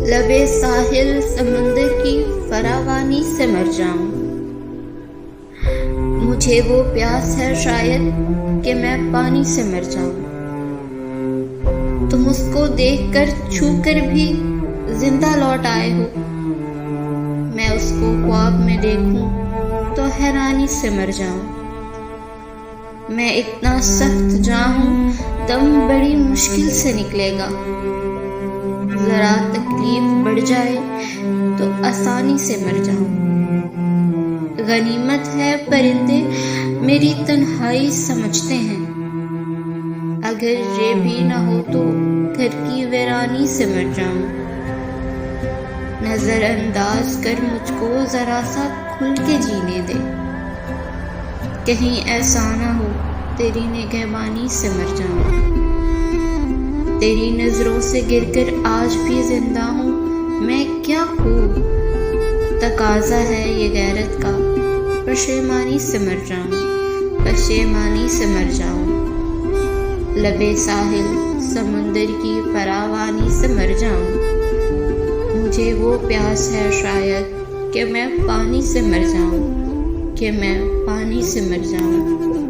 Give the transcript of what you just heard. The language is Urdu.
لبے ساحل سمندر کی فراوانی سے مر جاؤں. مجھے وہ پیاس ہے شاید کہ میں پانی سے مر جاؤں. تم اس کو دیکھ کر چھو کر بھی زندہ لوٹ آئے ہو. میں اس کو خواب میں دیکھوں تو حیرانی سے مر جاؤں. میں اتنا سخت جاؤں دم بڑی مشکل سے نکلے گا. ذرا تکلیف بڑھ جائے تو آسانی سے مر جاؤں. غنیمت ہے پرندے میری تنہائی سمجھتے ہیں. اگر یہ بھی نہ ہو تو گھر کی ویرانی سے مر جاؤں. نظر انداز کر مجھ کو ذرا سا کھل کے جینے دے. کہیں ایسا نہ ہو تیری نگہبانی سے مر جاؤں. تیری نظروں سے گر کر آج بھی زندہ ہوں. میں کیا ہوں؟ تقاضا ہے یہ غیرت کا. پشیمانی سے مر جاؤں. پشیمانی سے مر جاؤں. لبے ساحل سمندر کی فراوانی سے مر جاؤں. مجھے وہ پیاس ہے شاید کہ میں پانی سے مر جاؤں. کہ میں پانی سے مر جاؤں.